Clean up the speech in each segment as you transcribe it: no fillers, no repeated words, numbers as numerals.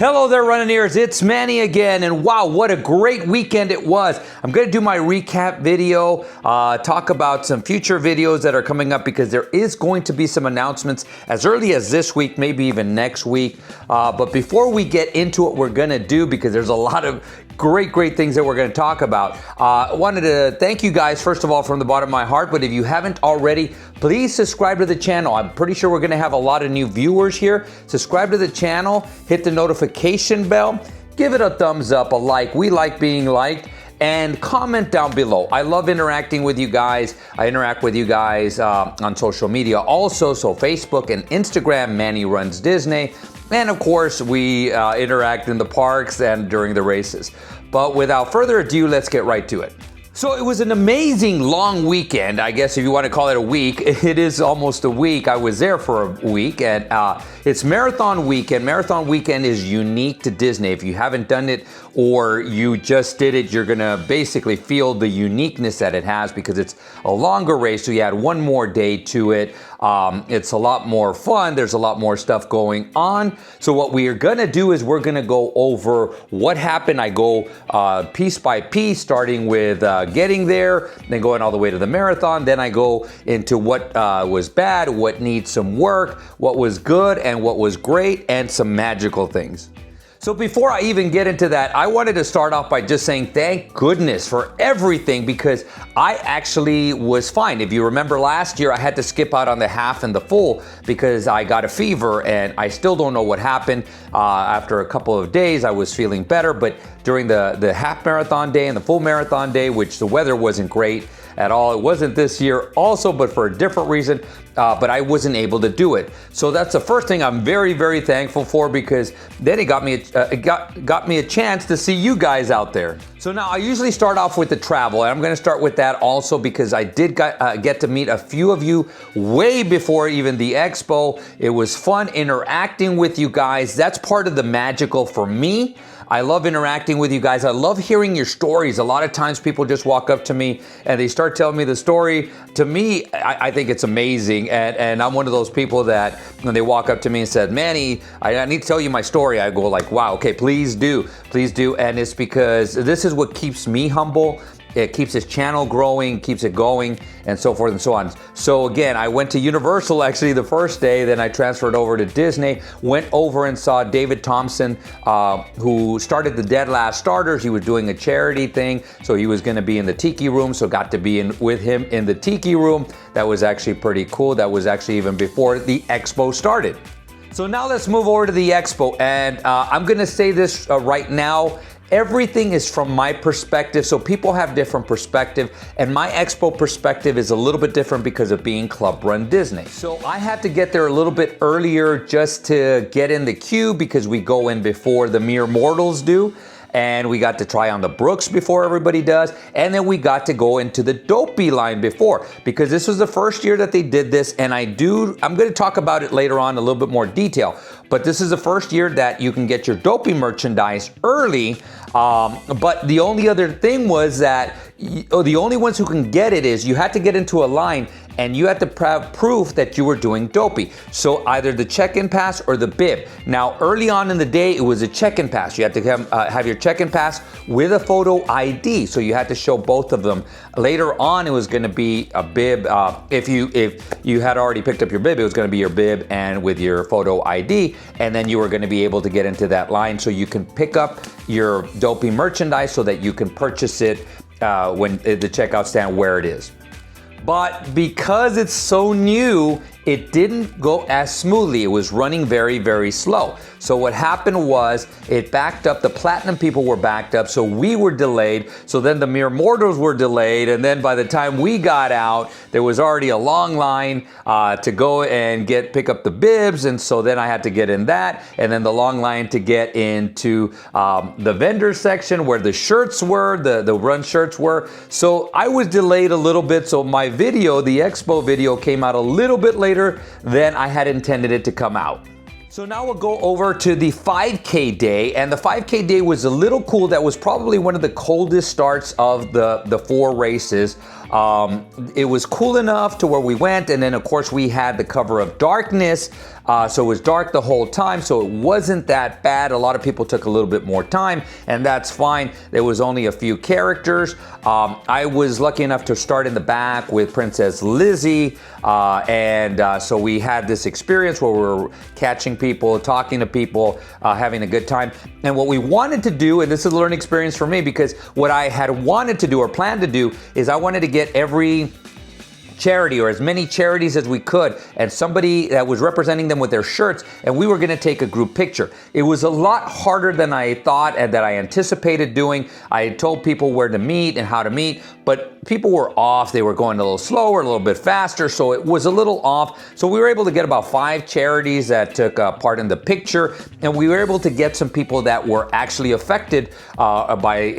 Hello there, running-ears. It's Manny again, and wow, what a great weekend it was. I'm going to do my recap video, talk about some future videos that are coming up because there is going to be some announcements as early as this week, maybe even next week. But before we get into what we're going to do, because there's a lot of great things that we're going to talk about, I wanted to thank you guys, first of all, from the bottom of my heart. But if you haven't already, please subscribe to the channel. I'm pretty sure we're going to have a lot of new viewers here. Subscribe to the channel, hit the notification bell, give it a thumbs up, a like. We like being liked. And comment down below. I love interacting with you guys. I interact with you guys on social media also, so Facebook and Instagram, Manny Runs Disney. And of course, we interact in the parks and during the races. But without further ado, let's get right to it. So it was an amazing long weekend, I guess if you want to call it a week. It is almost a week. I was there for a week, and it's Marathon Weekend. Marathon Weekend is unique to Disney. If you haven't done it or you just did it, you're going to basically feel the uniqueness that it has because it's a longer race, so you add one more day to it. It's a lot more fun. There's a lot more stuff going on. So what we are going to do is we're going to go over what happened. I go piece by piece, starting with getting there, then going all the way to the marathon. Then I go into what was bad, what needs some work, what was good and what was great, and some magical things. So before I even get into that, I wanted to start off by just saying thank goodness for everything because I actually was fine. If you remember last year, I had to skip out on the half and the full because I got a fever and I still don't know what happened. After a couple of days, I was feeling better, but during the half marathon day and the full marathon day, which the weather wasn't great at all. It wasn't this year also, but for a different reason, but I wasn't able to do it. So that's the first thing I'm very thankful for because then it got me a chance to see you guys out there. So now I usually start off with the travel, and I'm going to start with that also because I did get to meet a few of you way before even the expo. It was fun interacting with you guys. That's part of the magical for me. I love interacting with you guys. I love hearing your stories. A lot of times people just walk up to me and they start telling me the story. To me, I think it's amazing. And I'm one of those people that when they walk up to me and said, Manny, I need to tell you my story. I go like, wow, okay, please do. Please do. And it's because this is what keeps me humble. It keeps his channel growing, keeps it going, and so forth and so on. So again, I went to Universal actually the first day, then I transferred over to Disney, went over and saw David Thompson, who started the Dead Last Starters. He was doing a charity thing, so he was gonna be in the Tiki Room, so got to be with him in the Tiki Room. That was actually pretty cool. That was actually even before the Expo started. So now let's move over to the Expo, and I'm gonna say this right now. Everything is from my perspective, so people have different perspective, and my Expo perspective is a little bit different because of being Club Run Disney. So I had to get there a little bit earlier just to get in the queue because we go in before the mere mortals do. And we got to try on the Brooks before everybody does. And then we got to go into the Dopey line before, because this was the first year that they did this. And I'm going to talk about it later on in a little bit more detail. But this is the first year that you can get your Dopey merchandise early. But the only other thing was that the only ones who can get it is you had to get into a line and you had to have proof that you were doing Dopey. So either the check-in pass or the bib. Now, early on in the day, it was a check-in pass. You had to have your check-in pass with a photo ID. So you had to show both of them. Later on, it was gonna be a bib. If you had already picked up your bib, it was gonna be your bib and with your photo ID. And then you were gonna be able to get into that line so you can pick up your Dopey merchandise so that you can purchase it when the checkout stand where it is. But because it's so new, it didn't go as smoothly. It was running very slow. So what happened was it backed up. The Platinum people were backed up, so we were delayed. So then the mere mortals were delayed, and then by the time we got out, there was already a long line to go and pick up the bibs, and so then I had to get in that, and then the long line to get into the vendor section where the shirts were, the run shirts were. So I was delayed a little bit, so my video, the Expo video, came out a little bit later than I had intended it to come out. So now we'll go over to the 5K day, and the 5K day was a little cool. That was probably one of the coldest starts of the four races. It was cool enough to where we went, and then of course we had the cover of darkness So it was dark the whole time, so it wasn't that bad. A lot of people took a little bit more time, and that's fine. There was only a few characters. I was lucky enough to start in the back with Princess Lizzie, so we had this experience where we were catching people, talking to people, having a good time. And what we wanted to do, and this is a learning experience for me, because what I had wanted to do or planned to do is I wanted to get every charity or as many charities as we could and somebody that was representing them with their shirts, and we were going to take a group picture. It was a lot harder than I thought and that I anticipated doing. I had told people where to meet and how to meet, but people were off. They were going a little slower, a little bit faster, so it was a little off. So we were able to get about 5 charities that took part in the picture, and we were able to get some people that were actually affected by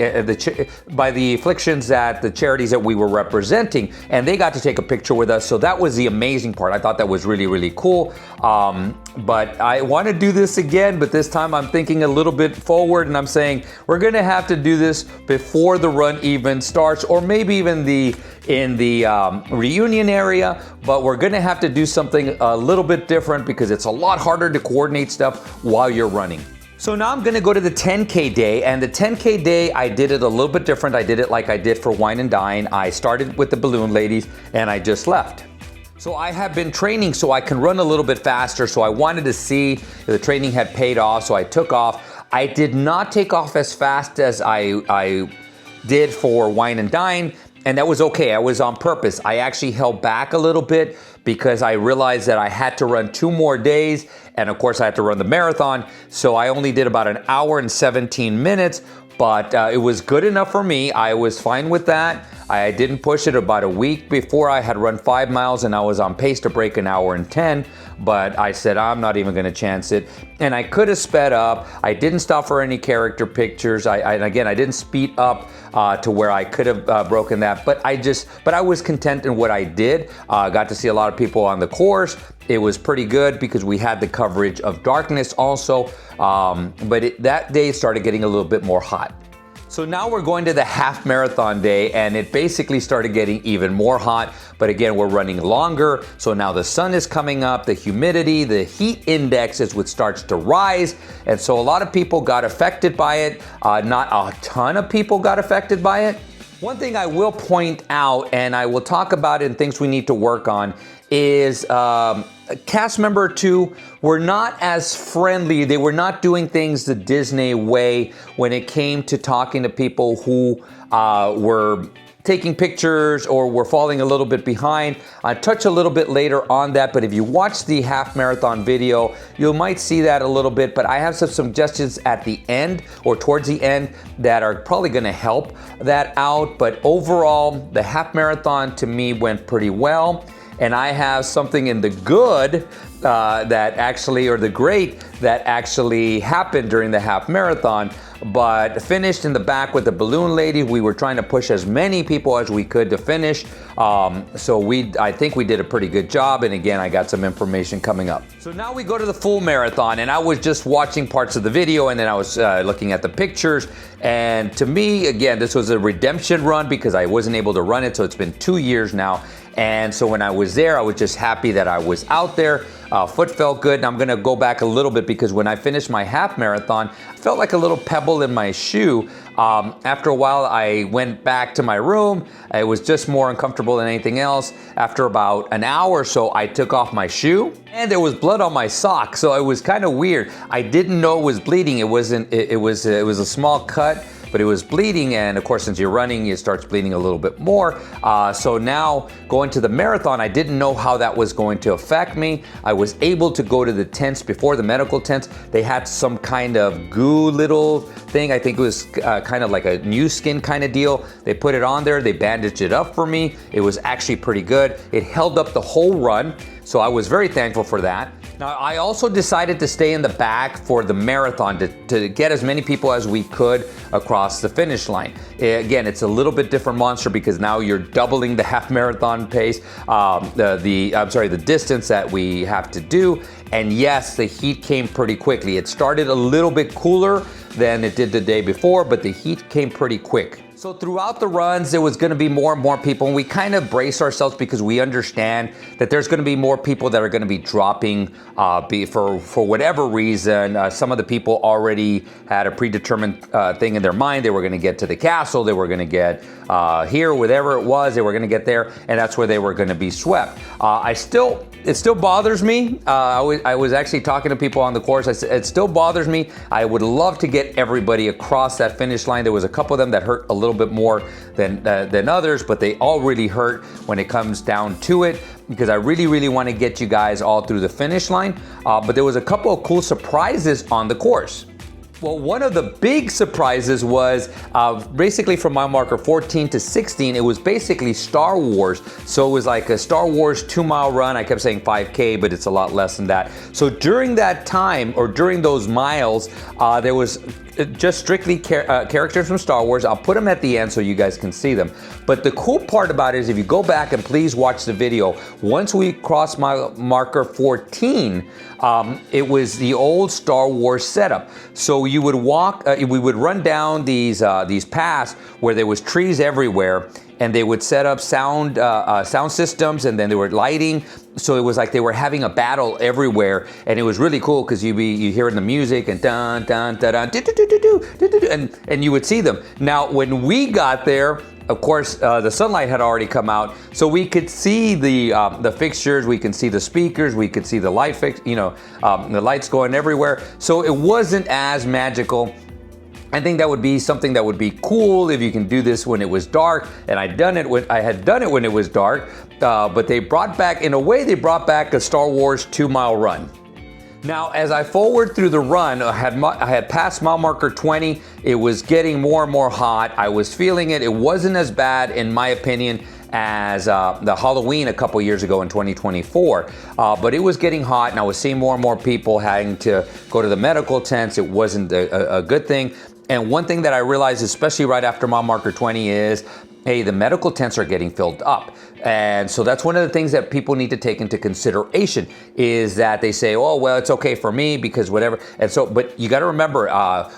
the afflictions that the charities that we were representing, and they got to take a picture with us. So that was the amazing part. I thought that was really, really cool. But I want to do this again, but this time I'm thinking a little bit forward, and I'm saying we're going to have to do this before the run even starts, or maybe even in the reunion area, but we're going to have to do something a little bit different because it's a lot harder to coordinate stuff while you're running. So now I'm gonna go to the 10K day, and the 10K day, I did it a little bit different. I did it like I did for Wine and Dine. I started with the balloon ladies and I just left. So I have been training so I can run a little bit faster, so I wanted to see if the training had paid off, so I took off. I did not take off as fast as I did for Wine and Dine, and that was okay. I was on purpose. I actually held back a little bit because I realized that I had to run 2 more days, and of course I had to run the marathon, so I only did about 1 hour and 17 minutes, but it was good enough for me. I was fine with that. I didn't push it. About a week before, I had run 5 miles and I was on pace to break 1 hour and 10, but I said, I'm not even gonna chance it. And I could have sped up. I didn't stop for any character pictures. Again, I didn't speed up to where I could have broken that, but I was content in what I did. Got to see a lot of people on the course. It was pretty good because we had the coverage of darkness also, but that day started getting a little bit more hot. So now we're going to the half marathon day, and it basically started getting even more hot, but again, we're running longer. So now the sun is coming up, the humidity, the heat index is what starts to rise. And so a lot of people got affected by it. Not a ton of people got affected by it. One thing I will point out, and I will talk about it in things we need to work on, is cast member 2 were not as friendly. They were not doing things the Disney way when it came to talking to people who were taking pictures or were falling a little bit behind. I'll touch a little bit later on that, but if you watch the half marathon video, you might see that a little bit, but I have some suggestions at the end or towards the end that are probably gonna help that out. But overall, the half marathon to me went pretty well. And I have something in the good the great that actually happened during the half marathon, but finished in the back with the balloon lady. We were trying to push as many people as we could to finish. I think we did a pretty good job. And again, I got some information coming up. So now we go to the full marathon, and I was just watching parts of the video, and then I was looking at the pictures. And to me, again, this was a redemption run because I wasn't able to run it. So it's been 2 years now. And so when I was there, I was just happy that I was out there. Foot felt good. And I'm gonna go back a little bit because when I finished my half marathon, I felt like a little pebble in my shoe. After a while, I went back to my room. It was just more uncomfortable than anything else. After about 1 hour or so, I took off my shoe and there was blood on my sock. So it was kind of weird. I didn't know it was bleeding. It was a small cut, but it was bleeding, and of course, since you're running, it starts bleeding a little bit more. So now, going to the marathon, I didn't know how that was going to affect me. I was able to go to the tents before, the medical tents. They had some kind of goo little thing. I think it was kind of like a new skin kind of deal. They put it on there, they bandaged it up for me. It was actually pretty good. It held up the whole run, so I was very thankful for that. Now, I also decided to stay in the back for the marathon to get as many people as we could across the finish line. Again, it's a little bit different monster because now you're doubling the half marathon pace, the distance that we have to do. And yes, the heat came pretty quickly. It started a little bit cooler than it did the day before, but the heat came pretty quick. So throughout the runs, there was going to be more and more people, and we kind of brace ourselves because we understand that there's going to be more people that are going to be dropping for whatever reason. Some of the people already had a predetermined thing in their mind. They were going to get to the castle. They were going to get here, whatever it was. They were going to get there, and that's where they were going to be swept. It still bothers me. I was actually talking to people on the course. I said, it still bothers me. I would love to get everybody across that finish line. There was a couple of them that hurt a little bit more than others, but they all really hurt when it comes down to it, because I really, really want to get you guys all through the finish line. But there was a couple of cool surprises on the course. Well, one of the big surprises was basically from mile marker 14 to 16, it was basically Star Wars. So it was like a Star Wars 2-mile run. I kept saying 5K, but it's a lot less than that. So during that time, or during those miles, there was just strictly characters from Star Wars. I'll put them at the end so you guys can see them. But the cool part about it is, if you go back and please watch the video, once we crossed mile marker 14, it was the old Star Wars setup. So you would walk, we would run down these paths where there was trees everywhere, and they would set up sound systems, and then they were lighting. So it was like they were having a battle everywhere, and it was really cool because you hear the music and dun dun dun dun do, do, do, do, do, do, do, and you would see them. Now when we got there, of course, the sunlight had already come out, so we could see the fixtures, we could see the speakers, we could see the the lights going everywhere. So it wasn't as magical. I think that would be something that would be cool if you can do this when it was dark, and I had done it when it was dark. But they brought back a Star Wars 2-mile run. Now, as I forward through the run, I had passed mile marker 20. It was getting more and more hot. I was feeling it. It wasn't as bad, in my opinion, as the Halloween a couple years ago in 2024. But it was getting hot, and I was seeing more and more people having to go to the medical tents. It wasn't a good thing. And one thing that I realized, especially right after mile marker 20, is, hey, the medical tents are getting filled up. And so that's one of the things that people need to take into consideration, is that they say, oh, well, it's okay for me because whatever. And so, but you got to remember,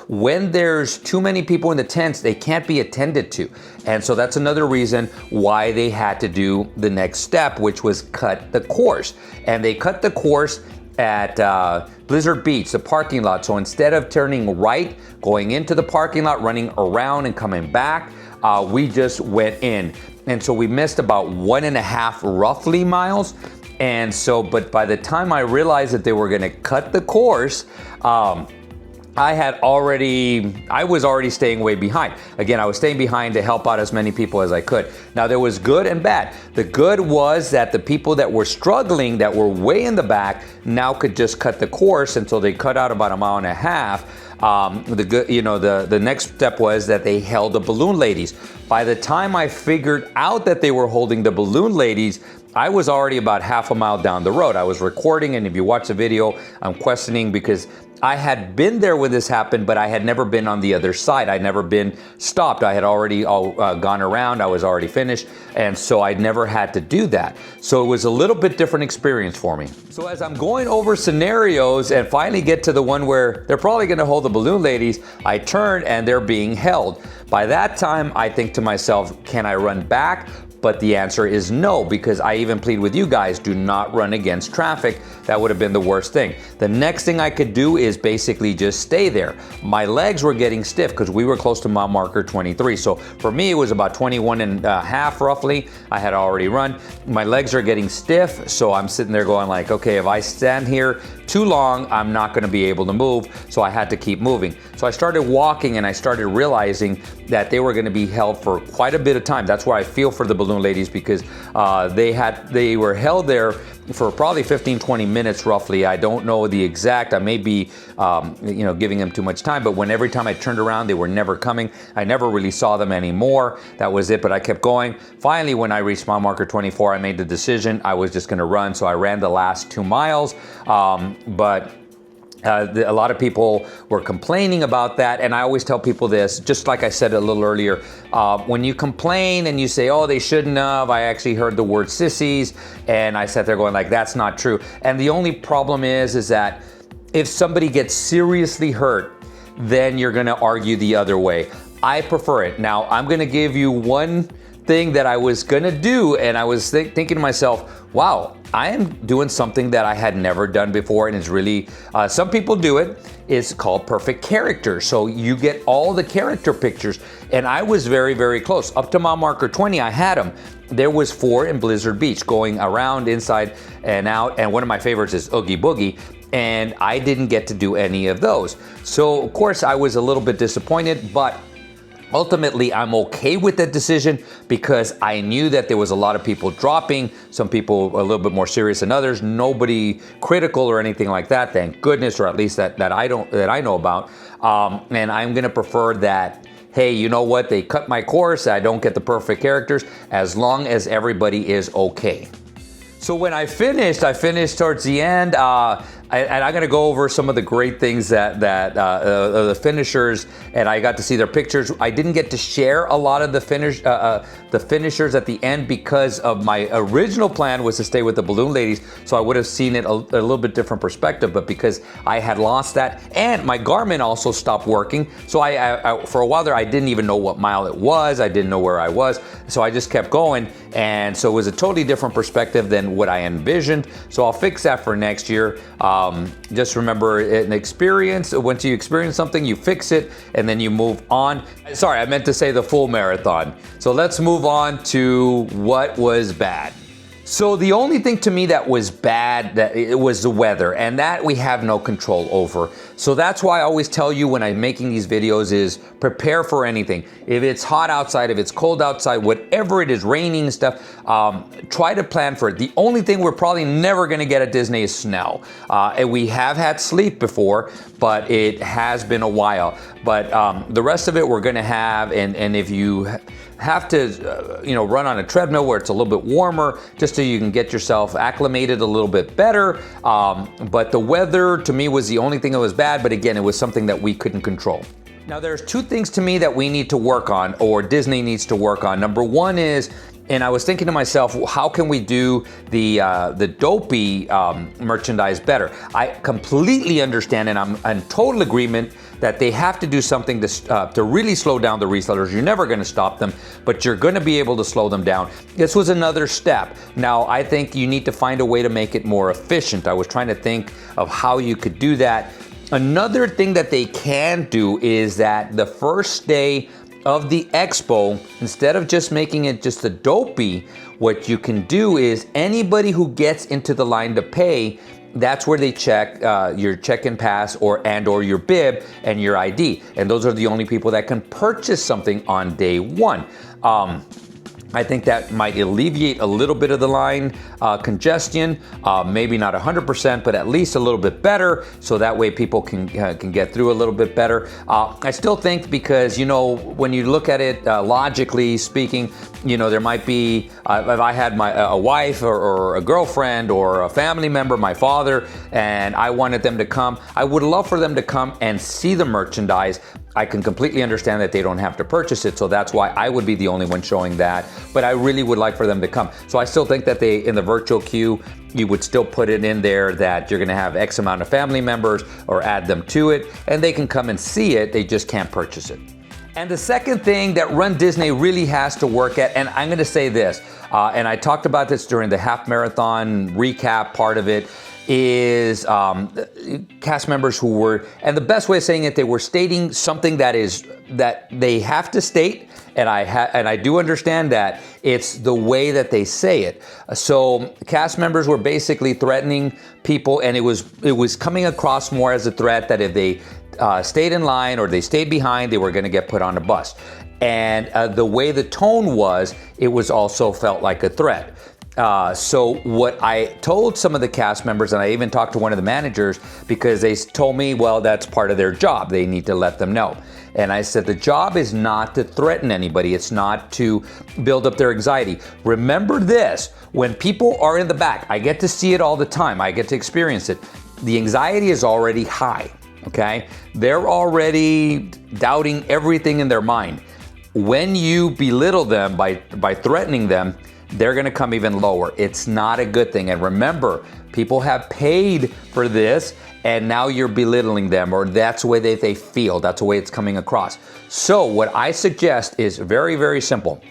when there's too many people in the tents, they can't be attended to. And so that's another reason why they had to do the next step, which was cut the course. And they cut the course at Blizzard Beach, the parking lot. So instead of turning right, going into the parking lot, running around and coming back, we just went in. And so we missed about 1.5 roughly miles. And so, but by the time I realized that they were gonna cut the course, I was already staying way behind. Again, I was staying behind to help out as many people as I could. Now, there was good and bad. The good was that the people that were struggling, that were way in the back, now could just cut the course until they cut out about 1.5 miles. The next step was that they held the balloon ladies. By the time I figured out that they were holding the balloon ladies, I was already about 1/2 mile down the road. I was recording, and if you watch the video, I'm questioning because I had been there when this happened, but I had never been on the other side. I'd never been stopped. I had already gone around. I was already finished. And so I'd never had to do that. So it was a little bit different experience for me. So as I'm going over scenarios and finally get to the one where they're probably going to hold the balloon ladies, I turn and they're being held. By that time, I think to myself, can I run back? But the answer is no, because I even plead with you guys, do not run against traffic. That would have been the worst thing. The next thing I could do is basically just stay there. My legs were getting stiff because we were close to mile marker 23. So for me, it was about 21.5 roughly. I had already run. My legs are getting stiff. So I'm sitting there going like, okay, if I stand here too long, I'm not going to be able to move. So I had to keep moving. So I started walking and I started realizing that they were going to be held for quite a bit of time. That's why I feel for the balloon ladies, because they were held there for probably 15-20 minutes roughly. I don't know the exact. I may be giving them too much time, but every time I turned around, they were never coming. I never really saw them anymore. That was it, but I kept going. Finally, when I reached mile marker 24, I made the decision I was just going to run. So I ran the last 2 miles, but a lot of people were complaining about that, and I always tell people this, just like I said a little earlier, when you complain and you say, oh, they shouldn't have, I actually heard the word sissies, and I sat there going like, that's not true. And the only problem is that if somebody gets seriously hurt, then you're gonna argue the other way. I prefer it. Now, I'm gonna give you one thing that I was gonna do, and I was thinking to myself, wow, I am doing something that I had never done before, and it's really, some people do it. It's called perfect character. So you get all the character pictures, and I was very, very close. Up to mile marker 20, I had them. There was 4 in Blizzard Beach, going around, inside, and out, and one of my favorites is Oogie Boogie, and I didn't get to do any of those. So, of course, I was a little bit disappointed, but ultimately, I'm okay with that decision because I knew that there was a lot of people dropping, some people a little bit more serious than others, nobody critical or anything like that, thank goodness, or at least that I know about. And I'm gonna prefer that, hey, you know what, they cut my course, I don't get the perfect characters, as long as everybody is okay. So when I finished towards the end, and I'm gonna go over some of the great things that the finishers, and I got to see their pictures. I didn't get to share a lot of the finishers at the end because of my original plan was to stay with the balloon ladies, so I would have seen it a little bit different perspective, but because I had lost that, and my Garmin also stopped working, so I for a while there, I didn't even know what mile it was, I didn't know where I was, so I just kept going, and so it was a totally different perspective than what I envisioned, so I'll fix that for next year. Just remember, an experience, once you experience something, you fix it, and then you move on. Sorry, I meant to say the full marathon. So let's move on to what was bad. So the only thing to me that was bad, that it was the weather, and that we have no control over. So that's why I always tell you when I'm making these videos is prepare for anything. If it's hot outside, if it's cold outside, whatever it is, raining and stuff, try to plan for it. The only thing we're probably never gonna get at Disney is snow. And we have had sleet before, but it has been a while. But the rest of it we're gonna have, and if you have to run on a treadmill where it's a little bit warmer, just so you can get yourself acclimated a little bit better. But the weather to me was the only thing that was bad, but again, it was something that we couldn't control. Now there's 2 things to me that we need to work on, or Disney needs to work on. Number 1 is, and I was thinking to myself, how can we do the dopey merchandise better? I completely understand, and I'm in total agreement that they have to do something to really slow down the resellers. You're never gonna stop them, but you're gonna be able to slow them down. This was another step. Now, I think you need to find a way to make it more efficient. I was trying to think of how you could do that. Another thing that they can do is that the first day of the expo, instead of just making it just a dopey, what you can do is anybody who gets into the line to pay, that's where they check your check-in pass or your bib and your ID. And those are the only people that can purchase something on day 1. I think that might alleviate a little bit of the line congestion, maybe not 100%, but at least a little bit better, so that way people can get through a little bit better. I still think because, when you look at it logically speaking, there might be, if I had a wife or a girlfriend or a family member, my father, and I wanted them to come, I would love for them to come and see the merchandise. I can completely understand that they don't have to purchase it, so that's why I would be the only one showing that, but I really would like for them to come. So I still think that in the virtual queue, you would still put it in there that you're gonna have X amount of family members or add them to it, and they can come and see it, they just can't purchase it. And the second thing that runDisney really has to work at, and I'm gonna say this, and I talked about this during the half marathon recap part of it, is cast members who were, and the best way of saying it, they were stating something that they have to state, and I do understand that. It's the way that they say it. So cast members were basically threatening people, and it was coming across more as a threat that if they stayed in line or they stayed behind, they were going to get put on a bus. And the way the tone was, it was also felt like a threat. So what I told some of the cast members, and I even talked to one of the managers, because they told me, well, that's part of their job. They need to let them know. And I said, the job is not to threaten anybody. It's not to build up their anxiety. Remember this, when people are in the back, I get to see it all the time. I get to experience it. The anxiety is already high, okay? They're already doubting everything in their mind. when you belittle them by threatening them, they're gonna come even lower. It's not a good thing. And remember, people have paid for this, and now you're belittling them, or that's the way they feel. That's the way it's coming across. So what I suggest is very, very simple.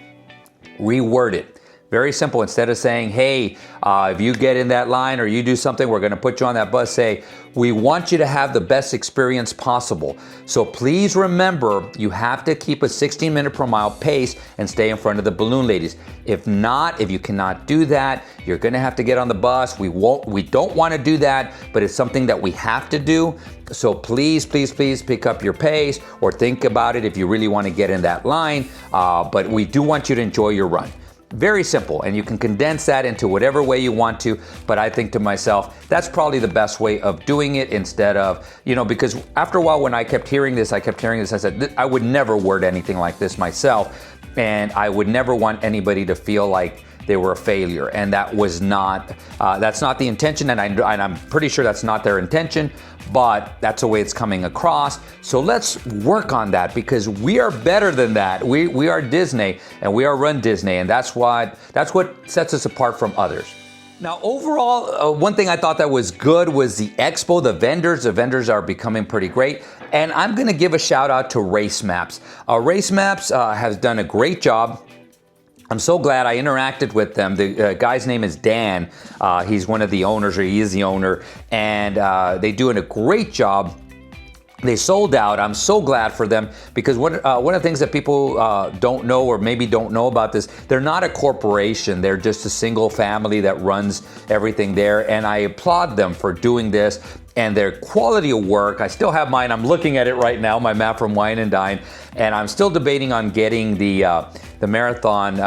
Reword it. Very simple. Instead of saying, hey, if you get in that line or you do something, we're going to put you on that bus, say, we want you to have the best experience possible. So please remember, you have to keep a 16-minute per mile pace and stay in front of the balloon ladies. If not, if you cannot do that, you're going to have to get on the bus. We don't want to do that, but it's something that we have to do. So please, please, please pick up your pace or think about it if you really want to get in that line. But we do want you to enjoy your run. Very simple, and you can condense that into whatever way you want to, but I think to myself, that's probably the best way of doing it instead of, because after a while when I kept hearing this, I said, I would never word anything like this myself, and I would never want anybody to feel like they were a failure, and that was not, that's not the intention, and I'm pretty sure that's not their intention, but that's the way it's coming across. So let's work on that, because we are better than that. We are Disney, and we are runDisney, and that's what sets us apart from others. Now, overall, one thing I thought that was good was the Expo, the vendors. The vendors are becoming pretty great. And I'm gonna give a shout out to Race Maps. Race Maps has done a great job. I'm so glad I interacted with them. The guy's name is Dan. He's one of the owners, or he is the owner, and they're doing a great job. They sold out. I'm so glad for them, because one of the things that people don't know, or maybe don't know about this, they're not a corporation. They're just a single family that runs everything there, and I applaud them for doing this. And their quality of work, I still have mine. I'm looking at it right now, my map from Wine and Dine, and I'm still debating on getting the marathon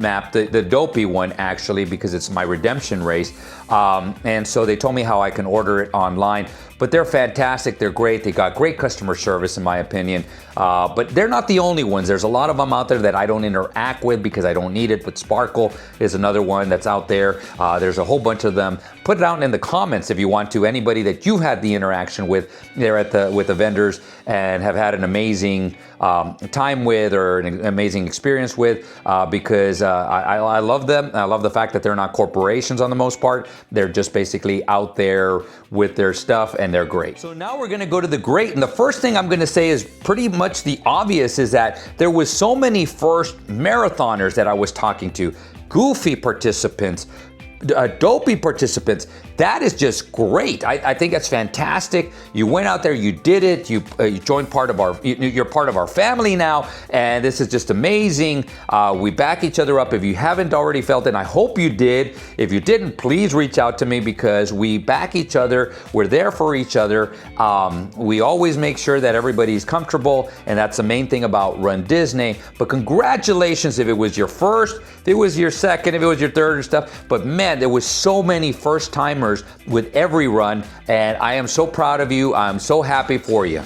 map, the dopey one actually, because it's my redemption race. And so they told me how I can order it online. But they're fantastic, they're great, they got great customer service in my opinion. But they're not the only ones. There's a lot of them out there that I don't interact with because I don't need it, but Sparkle is another one that's out there. There's a whole bunch of them. Put it out in the comments if you want to, anybody that you've had the interaction with there with the vendors and have had an amazing time with, or an amazing experience with, because I love them. I love the fact that they're not corporations on the most part. They're just basically out there with their stuff, and they're great. So now we're gonna go to the great, and the first thing I'm gonna say is pretty much the obvious, is that there was so many first marathoners that I was talking to, goofy participants, dopey participants. That is just great. I think that's fantastic. You went out there, you did it, you joined you're part of our family now, and this is just amazing. We back each other up. If you haven't already felt it, and I hope you did. If you didn't, please reach out to me, because we back each other. We're there for each other. We always make sure that everybody's comfortable, and that's the main thing about runDisney. But congratulations if it was your first, if it was your second, if it was your third or stuff. But man, there was so many first timers with every run, and I am so proud of you. I'm so happy for you.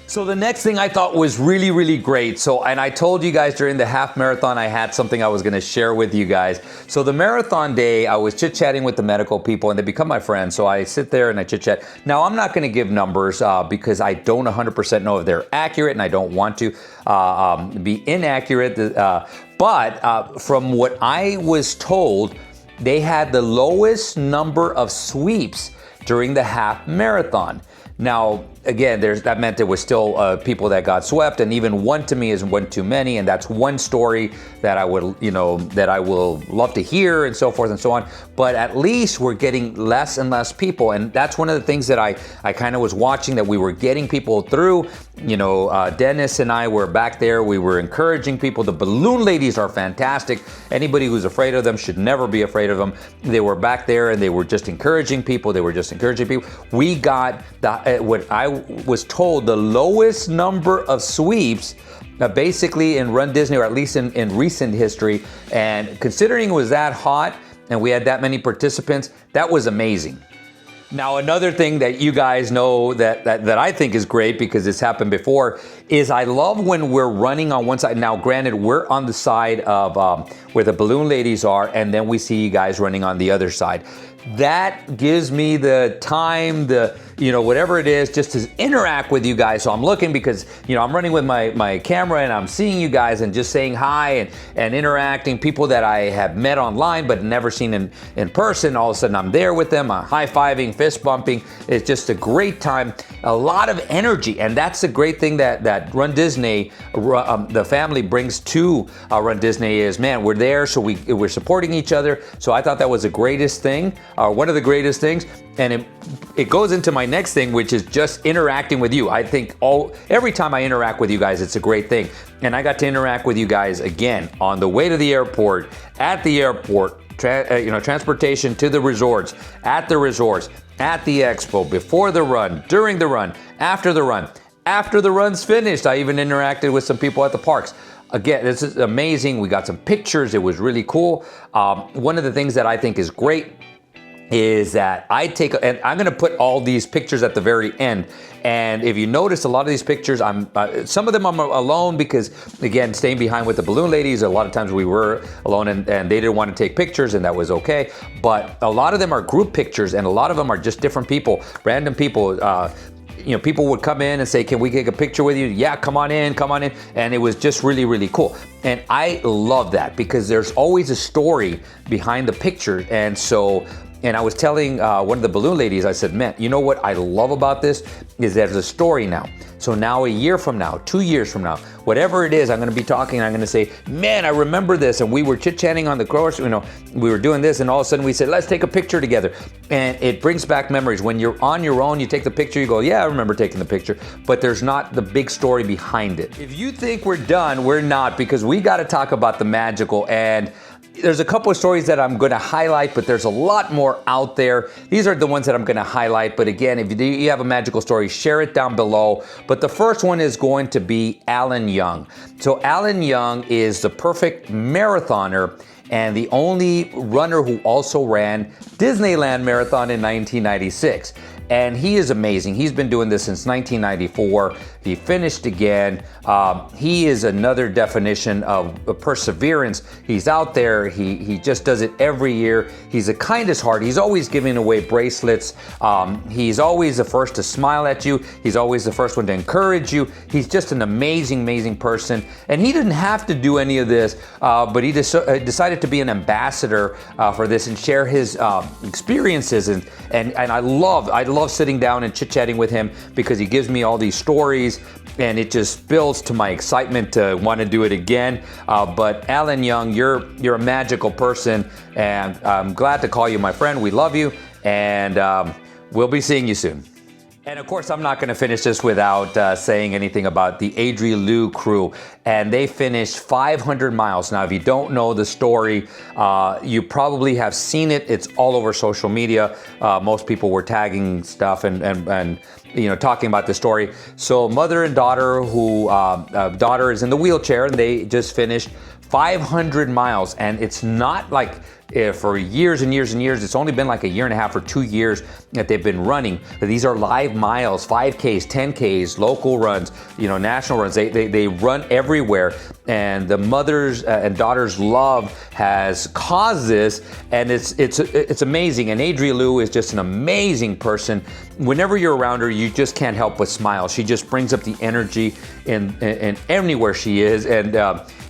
So the next thing I thought was really, really great. And I told you guys during the half marathon, I had something I was gonna share with you guys. So the marathon day, I was chit-chatting with the medical people, and they become my friends. So I sit there and I chit-chat. Now, I'm not gonna give numbers because I don't 100% know if they're accurate, and I don't want to be inaccurate. But from what I was told, they had the lowest number of sweeps during the half marathon. Now, again, that meant there was still people that got swept, and even one to me is one too many, and that's one story that I would, that I will love to hear, and so forth and so on. But at least we're getting less and less people, and that's one of the things that I kind of was watching, that we were getting people through. Dennis and I were back there. We were encouraging people. The balloon ladies are fantastic. Anybody who's afraid of them should never be afraid of them. They were back there, and they were just encouraging people. We got what I was told, the lowest number of sweeps basically in runDisney, or at least in recent history. And considering it was that hot and we had that many participants, that was amazing. Now, another thing that you guys know that I think is great, because it's happened before, is I love when we're running on one side. Now, granted, we're on the side of where the balloon ladies are, and then we see you guys running on the other side. That gives me the time, whatever it is, just to interact with you guys. So I'm looking because, I'm running with my camera and I'm seeing you guys and just saying hi and interacting. People that I have met online but never seen in person. All of a sudden I'm there with them, high-fiving, fist bumping. It's just a great time, a lot of energy. And that's the great thing that runDisney, the family brings to runDisney is, man, we're there, so we're supporting each other. So I thought that was the greatest thing, one of the greatest things. And it goes into my next thing, which is just interacting with you. I think every time I interact with you guys, it's a great thing. And I got to interact with you guys again on the way to the airport, at the airport, transportation to the resorts, at the resorts, at the expo, before the run, during the run, after the run. After the run's finished, I even interacted with some people at the parks. Again, this is amazing. We got some pictures. It was really cool. One of the things that I think is great is that and I'm gonna put all these pictures at the very end. And if you notice, a lot of these pictures, some of them I'm alone because, again, staying behind with the balloon ladies, a lot of times we were alone and they didn't want to take pictures, and that was okay. But a lot of them are group pictures, and a lot of them are just different people, random people. People would come in and say, can we take a picture with you? Yeah, come on in. And it was just really, really cool. And I love that because there's always a story behind the picture. And I was telling one of the balloon ladies, I said, man, you know what I love about this is there's a story now. So now a year from now, 2 years from now, whatever it is, I'm gonna be talking and I'm gonna say, man, I remember this. And we were chit-chatting on the course, we were doing this, and all of a sudden we said, let's take a picture together. And it brings back memories. When you're on your own, you take the picture, you go, yeah, I remember taking the picture, but there's not the big story behind it. If you think we're done, we're not, because we gotta talk about the magical. And there's a couple of stories that I'm going to highlight, but there's a lot more out there. These are the ones that I'm going to highlight. But again, if you have a magical story, share it down below. But the first one is going to be Alan Young. So Alan Young is the perfect marathoner and the only runner who also ran Disneyland Marathon in 1996. And he is amazing. He's been doing this since 1994. He finished again. He is another definition of perseverance. He's out there. He just does it every year. He's the kindest heart. He's always giving away bracelets. He's always the first to smile at you. He's always the first one to encourage you. He's just an amazing, amazing person. And he didn't have to do any of this, but he decided to be an ambassador for this and share his experiences. And I love sitting down and chit-chatting with him because he gives me all these stories, and it just builds to my excitement to want to do it again. But Alan Young, you're a magical person, and I'm glad to call you my friend. We love you, and we'll be seeing you soon. And of course, I'm not going to finish this without saying anything about the Adrielu crew. And they finished 500 miles. Now, if you don't know the story, you probably have seen it. It's all over social media. Most people were tagging stuff and talking about the story. So mother and daughter, daughter is in the wheelchair, and they just finished 500 miles. And it's not like for years and years and years. It's only been like a year and a half or 2 years that they've been running. These are live miles, 5Ks, 10Ks, local runs, national runs. They run everywhere. And the mothers and daughters' love has caused this, and it's amazing. And Adrielu is just an amazing person. Whenever you're around her, you just can't help but smile. She just brings up the energy in anywhere she is, and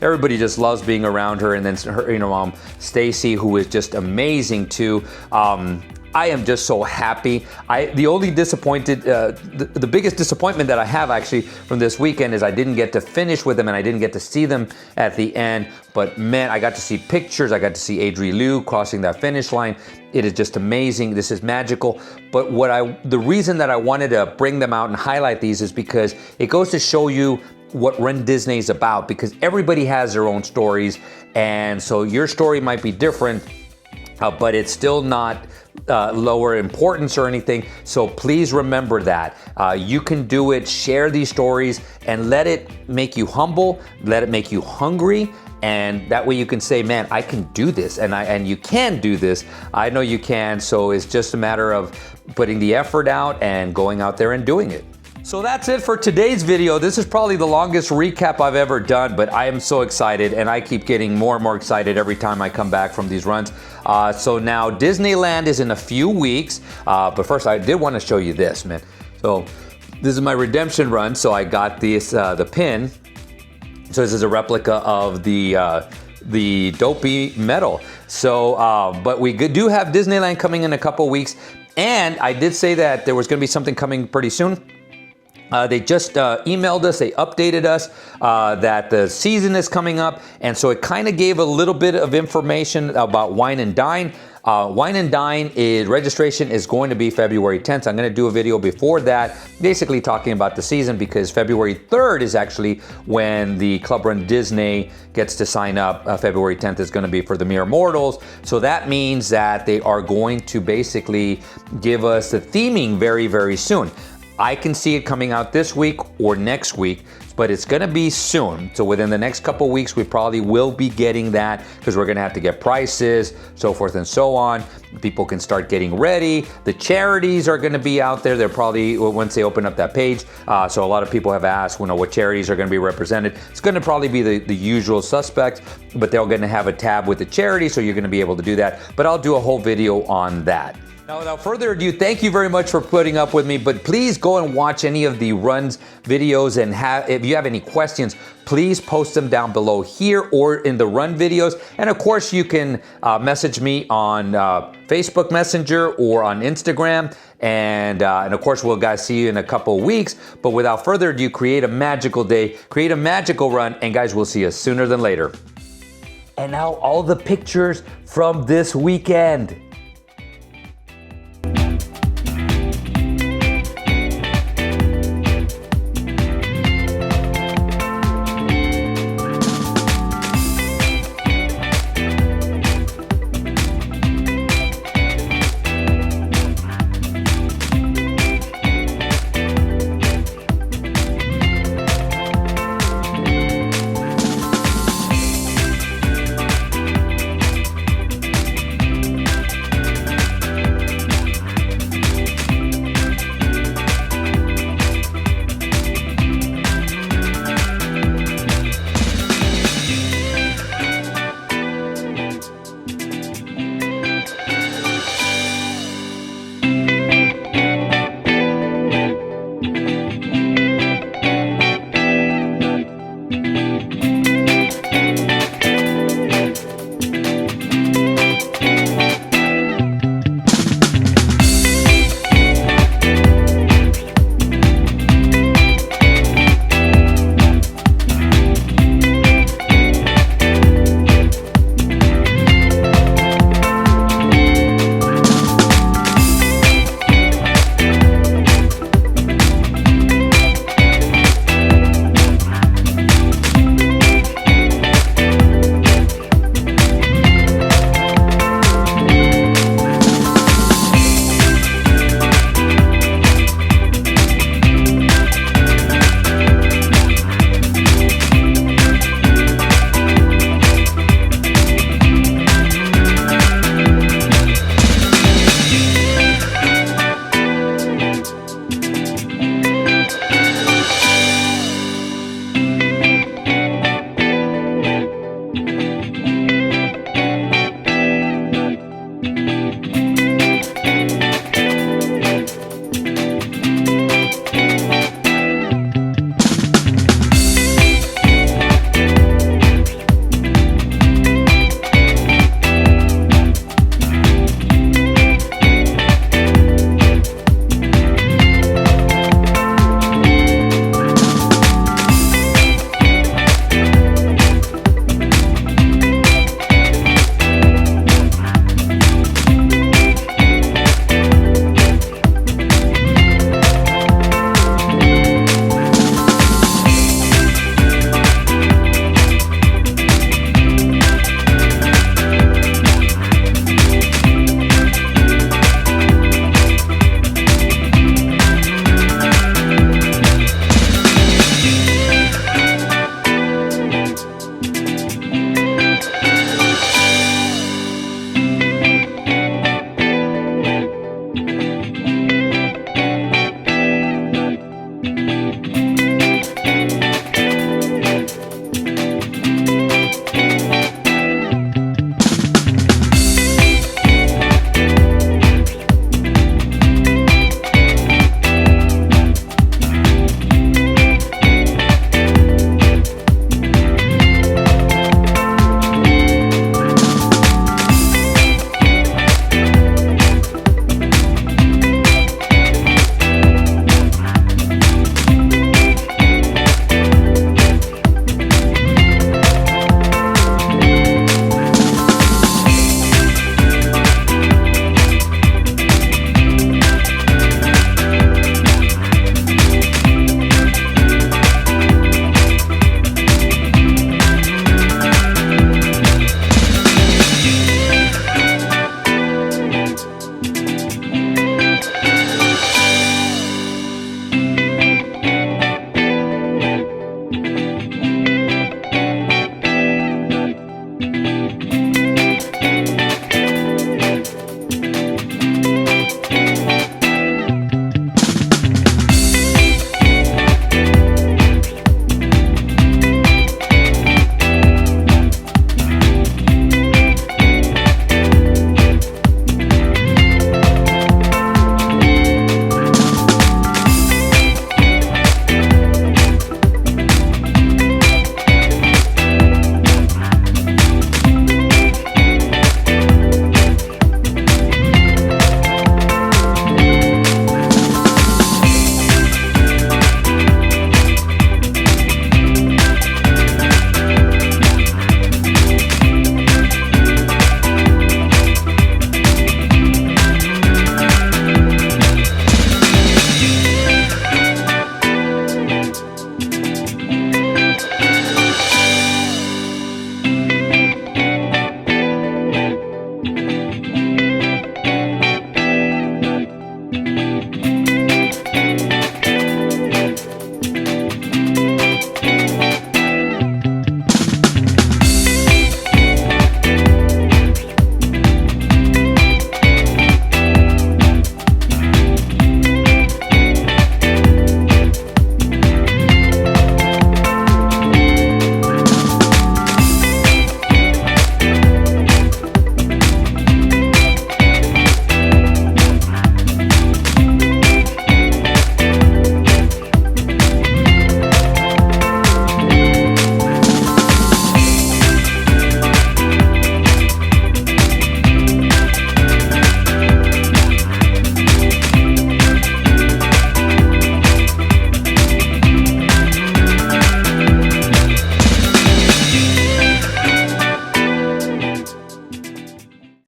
everybody just loves being around her. And then her, mom Stacy, who is just amazing too. I am just so happy. The only disappointed, the biggest disappointment that I have actually from this weekend is I didn't get to finish with them and I didn't get to see them at the end. But man, I got to see pictures. I got to see Adrielu crossing that finish line. It is just amazing. This is magical. But the reason that I wanted to bring them out and highlight these is because it goes to show you what runDisney is about, because everybody has their own stories. And so your story might be different, but it's still not lower importance or anything. So please remember that. You can do it. Share these stories and let it make you humble. Let it make you hungry. And that way you can say, man, I can do this. And you can do this. I know you can. So it's just a matter of putting the effort out and going out there and doing it. So that's it for today's video. This is probably the longest recap I've ever done, but I am so excited, and I keep getting more and more excited every time I come back from these runs. So now Disneyland is in a few weeks, but first I did want to show you this, man. So this is my redemption run, so I got this, the pin. So this is a replica of the Dopey medal. So, but we do have Disneyland coming in a couple weeks, and I did say that there was going to be something coming pretty soon. They just emailed us, they updated us that the season is coming up, and so it kind of gave a little bit of information about Wine and Dine. Wine and Dine registration is going to be February 10th. I'm going to do a video before that, basically talking about the season, because February 3rd is actually when the Club Run Disney gets to sign up. February 10th is going to be for the Mere Mortals. So that means that they are going to basically give us the theming very, very soon. I can see it coming out this week or next week, but it's gonna be soon. So within the next couple weeks, we probably will be getting that, because we're gonna have to get prices, so forth and so on. People can start getting ready. The charities are gonna be out there. They're probably, once they open up that page. So a lot of people have asked, what charities are gonna be represented. It's gonna probably be the usual suspects, but they're gonna have a tab with the charity, so you're gonna be able to do that. But I'll do a whole video on that. Now, without further ado, thank you very much for putting up with me, but please go and watch any of the runs videos, and if you have any questions, please post them down below here or in the run videos. And of course, you can message me on Facebook Messenger or on Instagram. And of course, we'll guys see you in a couple weeks. But without further ado, create a magical day, create a magical run, and guys, we'll see you sooner than later. And now all the pictures from this weekend.